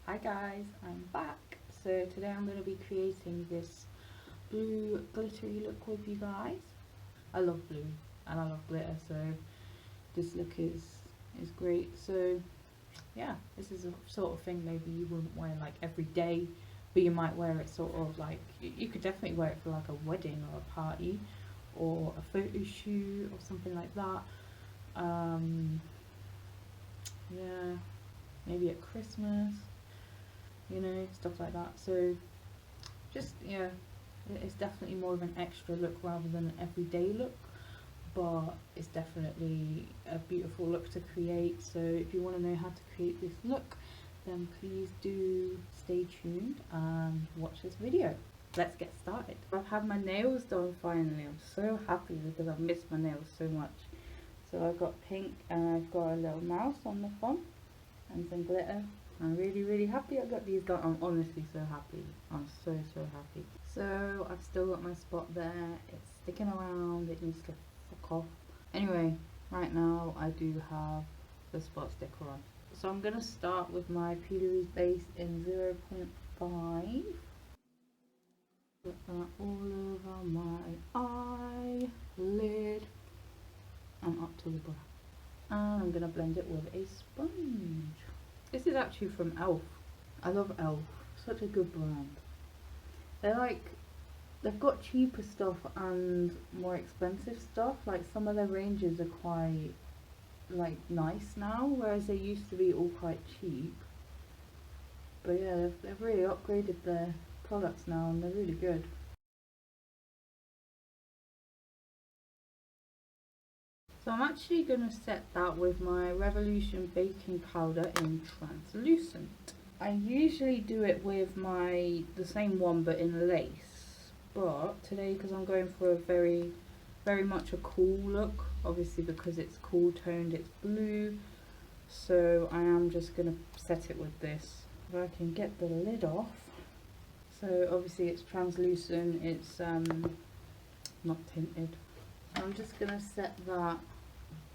Hi guys, I'm back. So today I'm going to be creating this blue glittery look with you guys. I love blue and I love glitter, so this look is great. So yeah, this is a sort of thing maybe you wouldn't wear like every day, but you might wear it sort of like, you could definitely wear it for like a wedding or a party or a photo shoot or something like that. Yeah, maybe at Christmas, you know, stuff like that. So just, yeah, it's definitely more of an extra look rather than an everyday look, but it's definitely a beautiful look to create. So if you want to know how to create this look, then please do stay tuned and watch this video. Let's get started. I've had my nails done finally. I'm so happy because I've missed my nails so much. So I've got pink and I've got a little mouse on the front and some glitter. I'm really happy I got these done. I'm honestly so happy. I'm so happy. So I've still got my spot there. It's sticking around. It needs to fuck off. Anyway, right now I do have the spot sticker on. So I'm going to start with my P.Louise base in 0.5. Put that all over my eyelid and up to the brow. And I'm going to blend it with a sponge. This is actually from e.l.f. I love e.l.f. Such a good brand. They're like, they've got cheaper stuff and more expensive stuff. Like some of their ranges are quite like nice now, whereas they used to be all quite cheap. But yeah, they've really upgraded their products now and they're really good. So I'm actually going to set that with my Revolution baking powder in translucent. I usually do it with the same one but in lace, but today, because I'm going for a very much a cool look, obviously because it's cool toned, it's blue, so I am just going to set it with this. If I can get the lid off. So obviously it's translucent, it's not tinted. So I'm just going to set that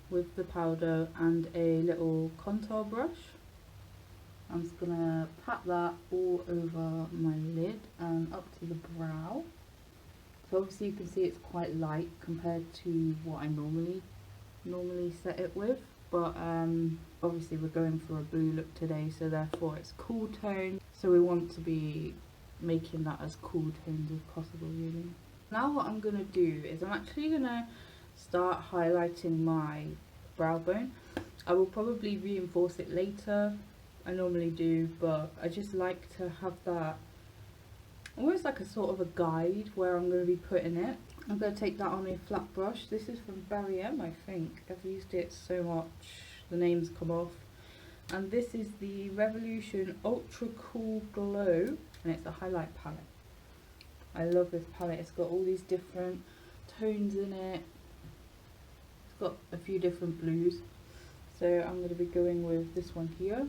with the powder and a little contour brush. I'm just going to pat that all over my lid and up to the brow. So obviously you can see it's quite light compared to what I normally set it with, but obviously we're going for a blue look today, so therefore it's cool tone, so we want to be making that as cool toned as possible really. Now what I'm going to do is I'm actually going to start highlighting my brow bone. I will probably reinforce it later, I normally do, but I just like to have that almost like a sort of a guide where I'm going to be putting it. I'm going to take that on a flat brush. This is from Barry M, I think. I've used it so much, the names come off. And this is the Revolution Ultra Cool Glow, and it's a highlight palette. I love this palette. It's got all these different tones in it. It's got a few different blues. So I'm going to be going with this one here,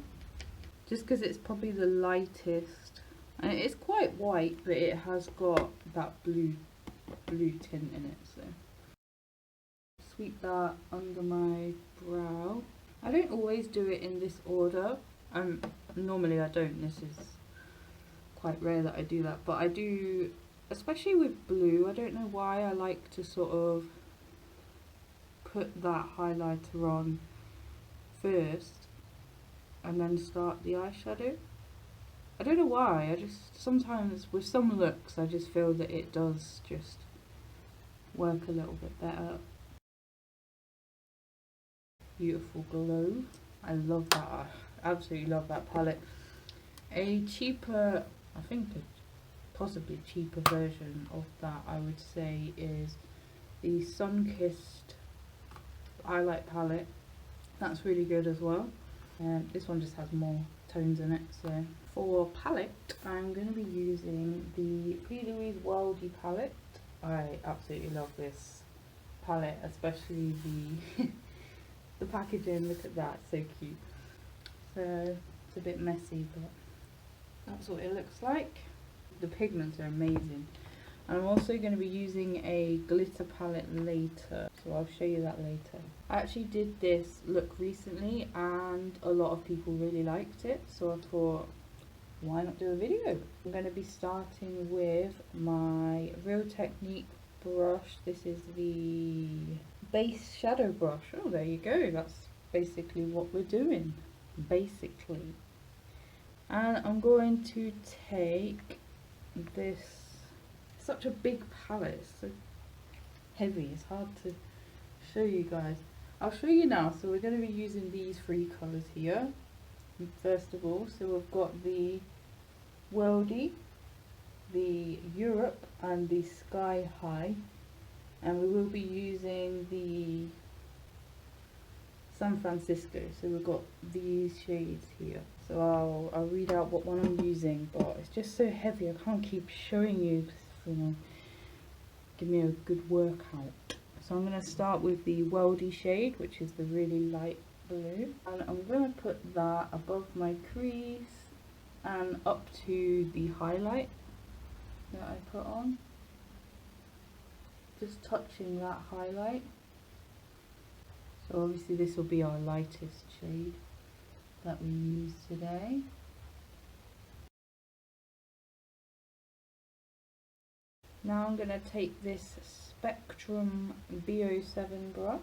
just because it's probably the lightest. And it is quite white, but it has got that blue tint in it. So sweep that under my brow. I don't always do it in this order. Normally I don't. This is quite rare that I do that, but I do, especially with blue. I don't know why I like to sort of put that highlighter on first and then start the eyeshadow. I don't know why, I just sometimes with some looks I just feel that it does just work a little bit better. Beautiful glow. I love that. I absolutely love that palette. A cheaper, I think a possibly cheaper version of that I would say is the Sun-Kissed Highlight palette. That's really good as well. This one just has more tones in it. So for palette, I'm going to be using the P.Louise Worldie palette. I absolutely love this palette, especially the the packaging. Look at that, so cute. So it's a bit messy, but that's what it looks like. The pigments are amazing. I'm also going to be using a glitter palette later, so I'll show you that later. I actually did this look recently and a lot of people really liked it, so I thought why not do a video? I'm going to be starting with my Real Technique brush. This is the base shadow brush. Oh, there you go. That's basically what we're doing, basically. And I'm going to take this, such a big palette, it's so heavy, it's hard to show you guys. I'll show you now. So we're going to be using these three colours here. First of all, so we've got the Worldie, the Europe and the Sky High, and we will be using the San Francisco. So we've got these shades here. So I'll read out what one I'm using, but it's just so heavy I can't keep showing you, you know, give me a good workout. So I'm going to start with the Worldie shade, which is the really light blue, and I'm going to put that above my crease and up to the highlight that I put on, just touching that highlight. So obviously this will be our lightest shade that we use today. Now I'm going to take this Spectrum B07 brush.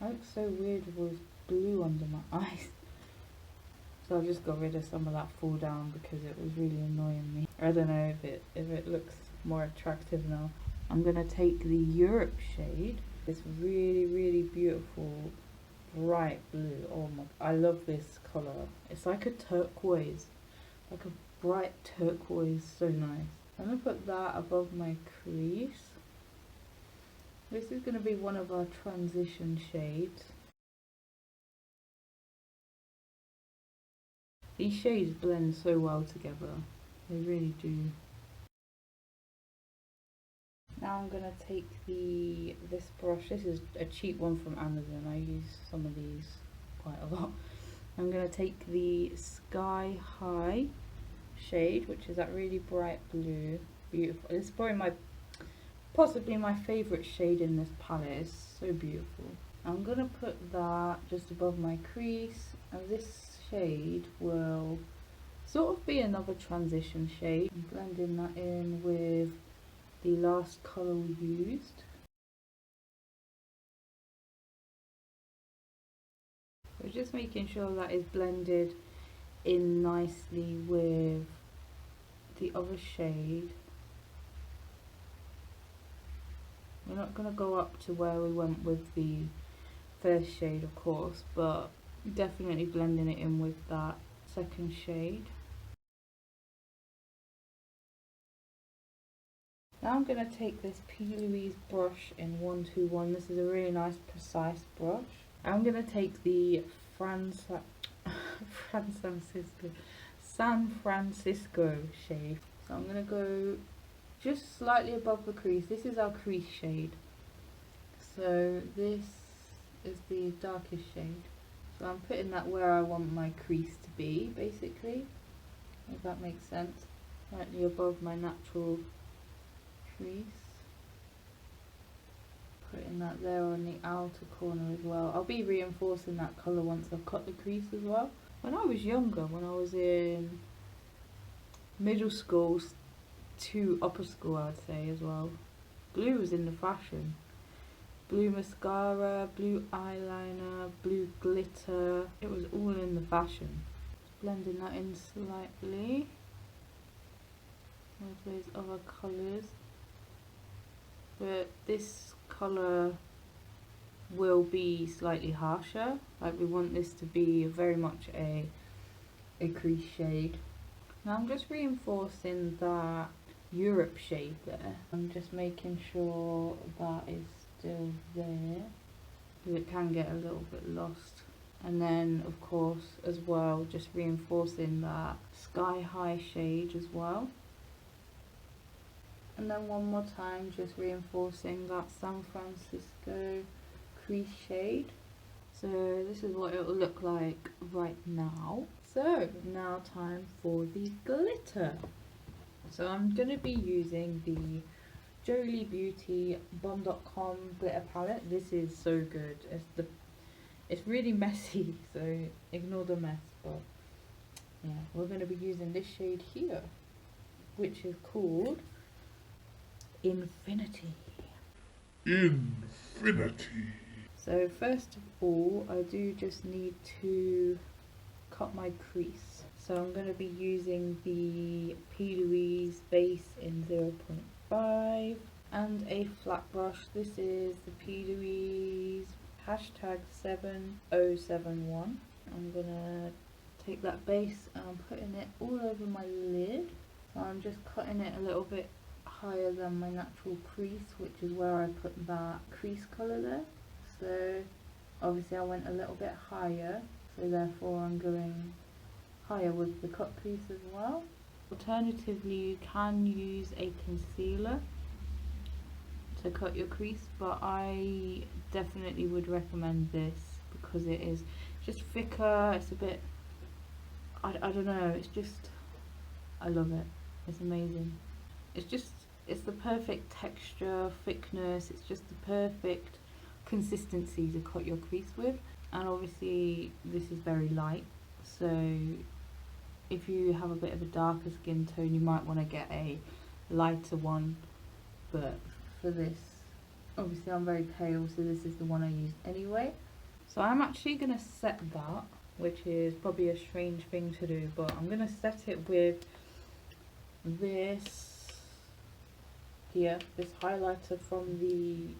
That looks so weird with blue under my eyes. So I just got rid of some of that fall down because it was really annoying me. I don't know if it looks more attractive now. I'm going to take the Europe shade, this really beautiful bright blue. Oh my, I love this colour. It's like a turquoise, like a bright turquoise, so nice. I'm going to put that above my crease. This is going to be one of our transition shades. These shades blend so well together, they really do. Now I'm going to take this brush. This is a cheap one from Amazon. I use some of these quite a lot. I'm going to take the Sky High shade, which is that really bright blue. Beautiful. It's probably possibly my favourite shade in this palette. It's so beautiful. I'm going to put that just above my crease, and this shade will sort of be another transition shade. I'm blending that in with the last colour we used. We're just making sure that is blended in nicely with the other shade. We're not going to go up to where we went with the first shade, of course, but definitely blending it in with that second shade. Now I'm going to take this P.Louise brush in 121. This is a really nice precise brush. I'm going to take the San Francisco shade. So I'm going to go just slightly above the crease. This is our crease shade. So this is the darkest shade. So I'm putting that where I want my crease to be, basically, if that makes sense. Slightly above my natural crease. Putting that there on the outer corner as well. I'll be reinforcing that colour once I've cut the crease as well. When I was younger, when I was in middle school to upper school, I'd say as well, blue was in the fashion. Blue mascara, blue eyeliner, blue glitter, it was all in the fashion. Blending that in slightly with those other colours. But this colour will be slightly harsher. Like, we want this to be very much a crease shade. Now I'm just reinforcing that Europe shade there. I'm just making sure that is still there, because it can get a little bit lost. And then of course as well, just reinforcing that Sky High shade as well. And then one more time, just reinforcing that San Francisco crease shade. So this is what it will look like right now. So now time for the glitter. So I'm going to be using the Jolie Beauty Bomb.com glitter palette. This is so good. It's really messy, so ignore the mess, but Yeah, we're going to be using this shade here, which is called Infinity. Infinity. So first of all, I do just need to cut my crease. So I'm going to be using the P.Louise base in 0.5 and a flat brush. This is the P.Louise hashtag 7071. I'm going to take that base and I'm putting it all over my lid. So I'm just cutting it a little bit higher than my natural crease, which is where I put that crease colour there. So obviously I went a little bit higher, so therefore I'm going higher with the cut crease as well. Alternatively, you can use a concealer to cut your crease, but I definitely would recommend this because it is just thicker. It's a bit, I don't know, it's just, I love it. It's amazing. It's the perfect texture, thickness. It's just the perfect consistency to cut your crease with. And obviously this is very light, so if you have a bit of a darker skin tone, you might want to get a lighter one. But for this, obviously I'm very pale, so this is the one I use anyway. So I'm actually going to set that, which is probably a strange thing to do, but I'm going to set it with this here, this highlighter from the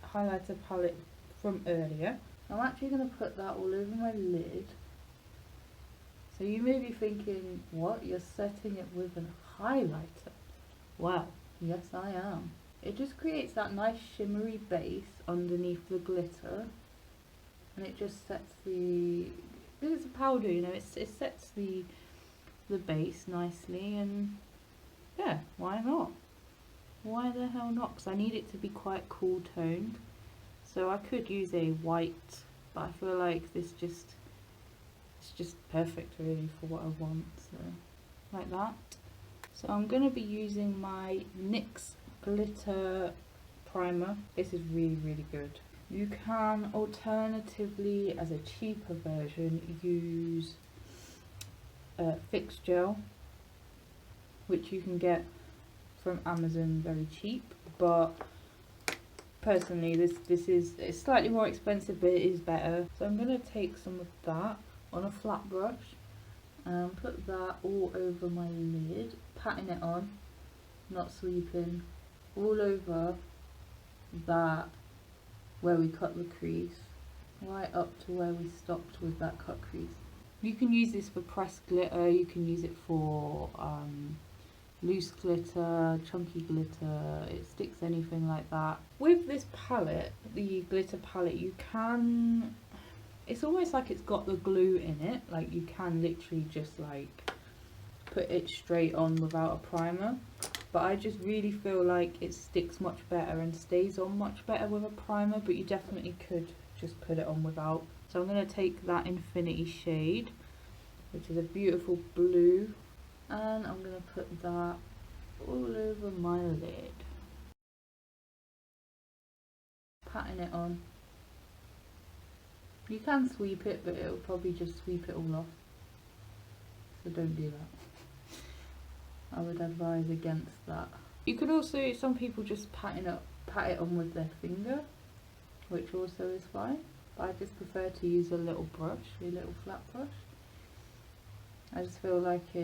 highlighter palette from earlier. I'm actually going to put that all over my lid. So you may be thinking, what, you're setting it with a highlighter? Well, yes I am. It just creates that nice shimmery base underneath the glitter, and it just sets the, it's a powder, you know, it sets the base nicely, and yeah, why not? Why the hell not? Because I need it to be quite cool toned. So I could use a white, but I feel like this just, it's just perfect really for what I want. So like that. So I'm going to be using my NYX Glitter Primer. This is really, really good. You can alternatively, as a cheaper version, use Fix Gel, which you can get from Amazon very cheap, but personally this is, it's slightly more expensive, but it is better. So I'm going to take some of that on a flat brush and put that all over my lid, patting it on, not sweeping, all over that where we cut the crease, right up to where we stopped with that cut crease. You can use this for pressed glitter, you can use it for loose glitter, chunky glitter, it sticks, anything like that. With this palette, the glitter palette, you can, it's almost like it's got the glue in it, like you can literally just like put it straight on without a primer, but I just really feel like it sticks much better and stays on much better with a primer, but you definitely could just put it on without. So I'm going to take that Infinity shade, which is a beautiful blue, and I'm going to put that all over my lid, patting it on. You can sweep it, but it'll probably just sweep it all off, so don't do that. I would advise against that. You could also, some people just pat it on with their finger, which also is fine, but I just prefer to use a little brush, a little flat brush. I just feel like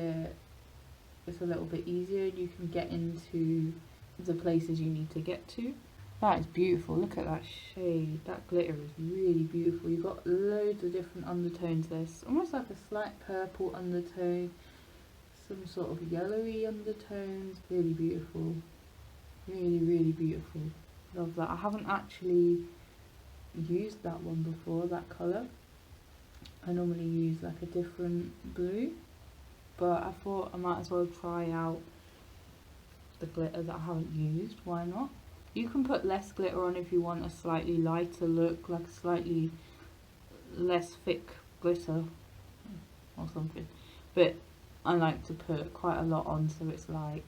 it's a little bit easier, and you can get into the places you need to get to. That is beautiful, look at that shade, that glitter is really beautiful. You've got loads of different undertones. There's almost like a slight purple undertone, some sort of yellowy undertones, really beautiful, really, really beautiful. Love that. I haven't actually used that one before, that colour. I normally use like a different blue, but I thought I might as well try out the glitter that I haven't used, why not? You can put less glitter on if you want a slightly lighter look, like a slightly less thick glitter or something, but I like to put quite a lot on so it's like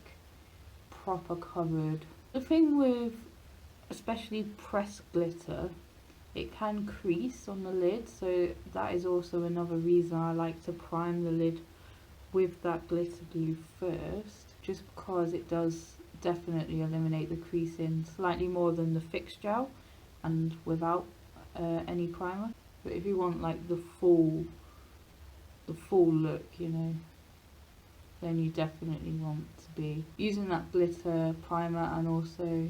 proper covered. The thing with especially pressed glitter, it can crease on the lid, so that is also another reason I like to prime the lid with that glitter glue first, just because it does definitely eliminate the creasing slightly more than the fixed gel and without any primer. But if you want like the full look, you know, then you definitely want to be using that glitter primer and also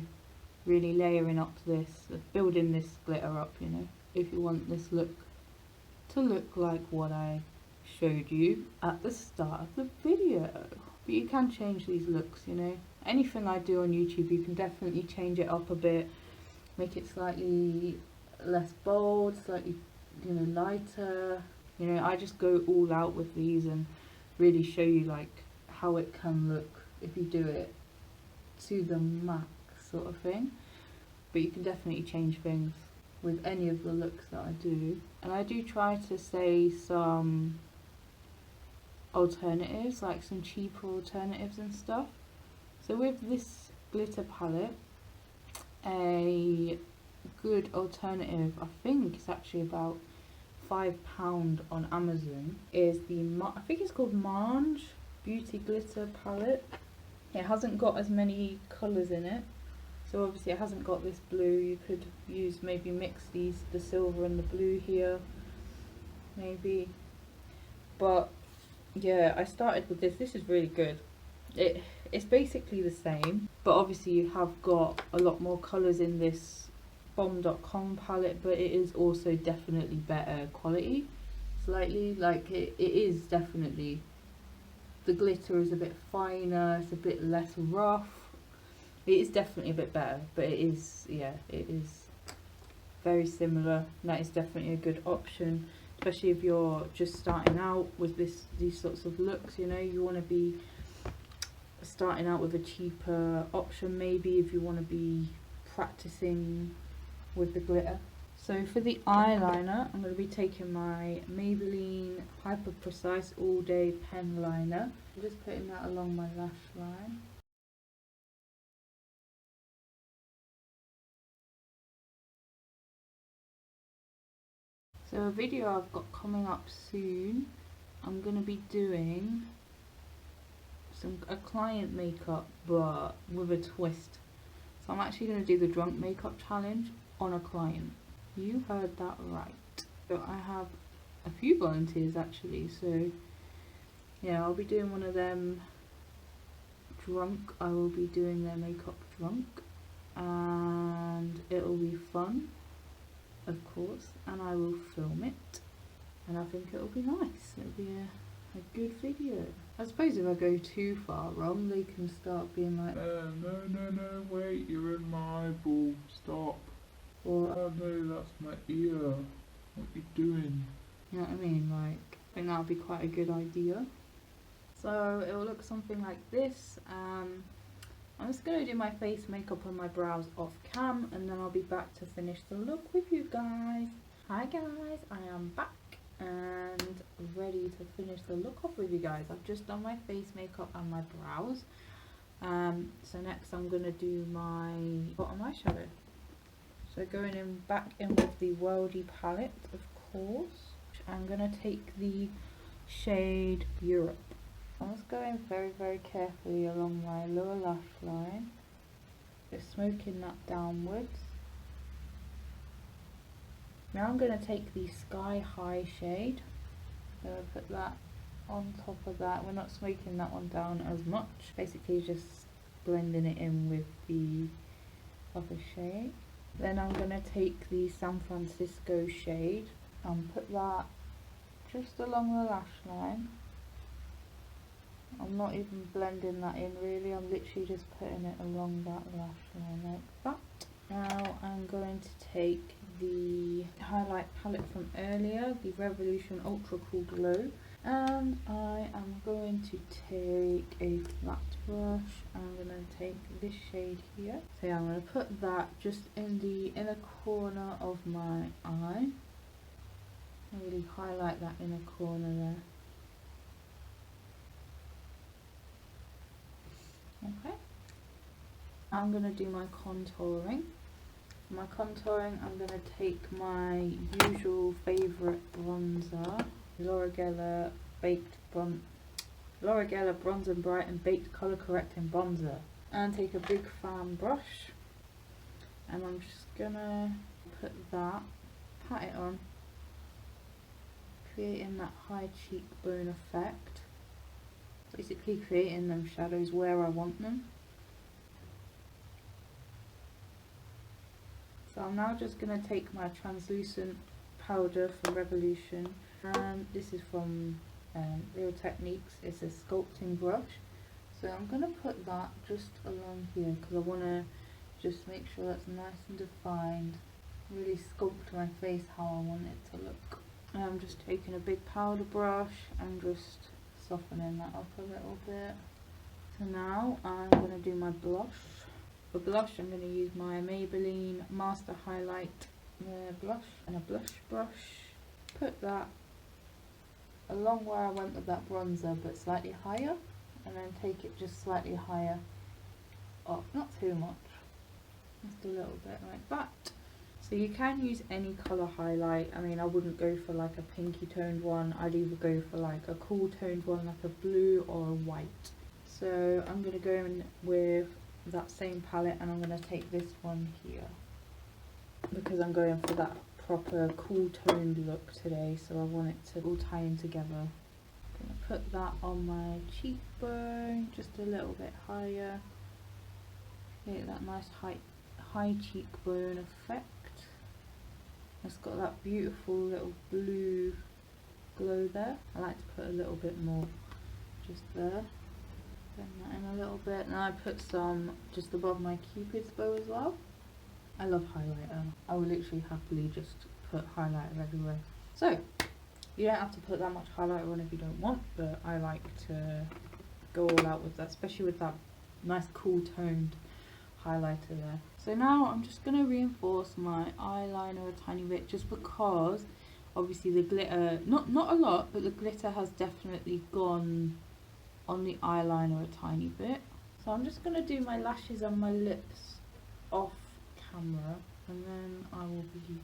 really layering up this, building this glitter up, you know, if you want this look to look like what I showed you at the start of the video. But you can change these looks, you know. Anything I do on YouTube, you can definitely change it up a bit, make it slightly less bold, slightly, you know, lighter. You know, I just go all out with these and really show you like how it can look if you do it to the max sort of thing. But you can definitely change things with any of the looks that I do. And I do try to say some alternatives, like some cheaper alternatives and stuff. So with this glitter palette, a good alternative, I think it's actually about £5 on Amazon, is the I think it's called Marge Beauty Glitter Palette. It hasn't got as many colours in it, so obviously it hasn't got this blue. You could use, maybe mix the silver and the blue here, maybe. But yeah, I started with this. This is really good. It's basically the same, but obviously you have got a lot more colours in this bomb.com palette, but it is also definitely better quality, slightly. Like it is definitely, the glitter is a bit finer, it's a bit less rough. It is definitely a bit better, but it is, yeah, it is very similar. That is definitely a good option, especially if you're just starting out with these sorts of looks. You know, you want to be starting out with a cheaper option, maybe, if you want to be practicing with the glitter. So for the eyeliner, I'm going to be taking my Maybelline Hyper Precise All Day Pen Liner. I'm just putting that along my lash line. So a video I've got coming up soon, I'm going to be doing a client makeup, but with a twist. So I'm actually going to do the drunk makeup challenge on a client. You heard that right. So I have a few volunteers actually, so yeah, I'll be doing one of them drunk. I will be doing their makeup drunk, and it'll be fun, of course, and I will film it, and I think it'll be nice. It'll be a good video. I suppose if I go too far wrong, they can start being like, no, wait, you're in my eyeball, stop. Or, oh no, that's my ear, what are you doing? You know what I mean? Like, I think that would be quite a good idea. So it will look something like this. I'm just going to do my face makeup and my brows off cam, and then I'll be back to finish the look with you guys. Hi guys, I am back and ready to finish the look off with you guys. I've just done my face makeup and my brows. So next I'm going to do my bottom eyeshadow. So going in back in with the Worldie palette, of course. I'm going to take the shade Europe. I'm just going very, very carefully along my lower lash line, just smoking that downwards. Now I'm going to take the Sky High shade, so I'll put that on top of that. We're not smoking that one down as much, basically just blending it in with the other shade. Then I'm going to take the San Francisco shade and put that just along the lash line. I'm not even blending that in really, I'm literally just putting it along that lash line like that. Now I'm going to take the highlight palette from earlier, the Revolution Ultra Cool Glow, and I am going to take a flat brush. I'm going to take this shade here. So yeah, I'm going to put that just in the inner corner of my eye. Really highlight that inner corner there. Okay, I'm going to do my contouring. For my contouring, I'm going to take my usual favourite bronzer, Laura Geller Baked L'Oreal Bronze and Brighten Baked Colour Correcting Bronzer. And take a big fan brush, and I'm just gonna put that, pat it on, creating that high cheekbone effect. Basically creating them shadows where I want them. So I'm now just going to take my translucent powder from Revolution, and this is from Real Techniques. It's a sculpting brush. So I'm going to put that just along here because I want to just make sure that's nice and defined. Really sculpt my face how I want it to look. And I'm just taking a big powder brush and just softening that up a little bit. So now I'm going to do my blush. For blush I'm going to use my Maybelline Master Highlight blush and a blush brush. Put that along where I went with that bronzer but slightly higher, and then take it just slightly higher up, not too much, just a little bit like that. So you can use any colour highlight. I mean, I wouldn't go for like a pinky toned one. I'd either go for like a cool toned one, like a blue or a white. So I'm going to go in with that same palette, and I'm going to take this one here because I'm going for that proper cool toned look today, so I want it to all tie in together. I'm going to put that on my cheekbone just a little bit higher, get that nice high cheekbone effect. It's got that beautiful little blue glow there. I like to put a little bit more just there. Bend that in a little bit. And I put some just above my Cupid's bow as well. I love highlighter. I will literally happily just put highlighter everywhere. So, you don't have to put that much highlighter on if you don't want, but I like to go all out with that, especially with that nice cool toned highlighter there. So now I'm just going to reinforce my eyeliner a tiny bit, just because obviously the glitter, not a lot, but the glitter has definitely gone on the eyeliner a tiny bit. So I'm just going to do my lashes and my lips off camera, and then I will be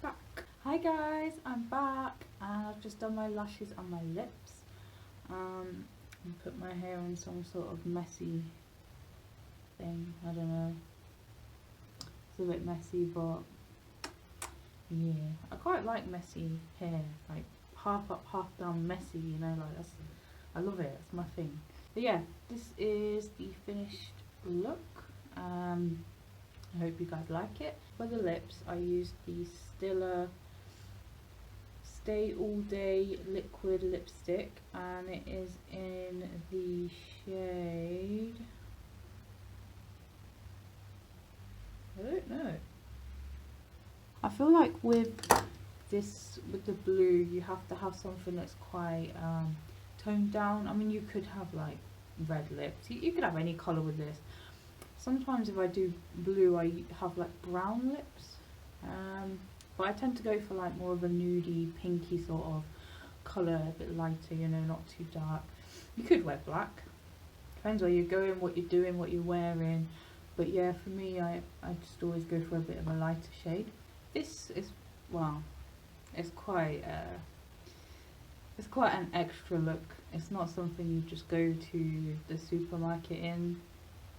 back. Hi guys, I'm back, and I've just done my lashes and my lips, and put my hair in some sort of messy thing. I don't know, it's a bit messy, but yeah, I quite like messy hair, like half up half down messy, you know, like that's, I love it, it's my thing. But yeah, this is the finished look. I hope you guys like it. For the lips I used the Stilla Stay All Day liquid lipstick, and it is in the shade, I don't know. I feel like with this, with the blue, you have to have something that's quite toned down. I mean, you could have like red lips. You could have any colour with this. Sometimes if I do blue, I have like brown lips. But I tend to go for like more of a nudie, pinky sort of colour, a bit lighter, you know, not too dark. You could wear black. Depends where you're going, what you're doing, what you're wearing. But yeah, for me, I just always go for a bit of a lighter shade. This is, well, it's quite an extra look. It's not something you just go to the supermarket in,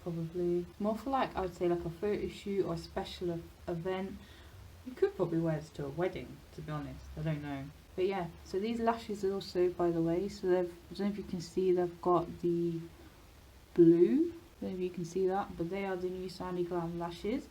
probably. More for like, I would say like a photo shoot or a special event. You could probably wear this to a wedding, to be honest, I don't know. But yeah, so these lashes are also, by the way, so they've, I don't know if you can see, they've got the blue. I don't know if you can see that, but they are the new SandyGlam lashes.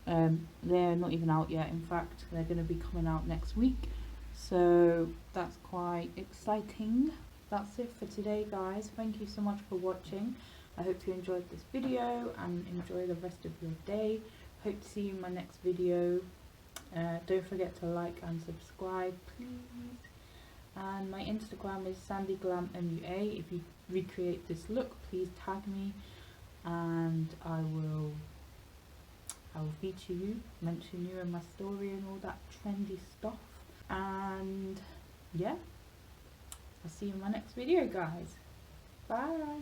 They're not even out yet, in fact, they're going to be coming out next week. So that's quite exciting. That's it for today, guys. Thank you so much for watching. I hope you enjoyed this video and enjoy the rest of your day. Hope to see you in my next video. Don't forget to like and subscribe, please. And my Instagram is SandyGlamMUA. If you recreate this look, please tag me, and I will feature you, mention you in my story and all that trendy stuff. And yeah, I'll see you in my next video, guys. Bye.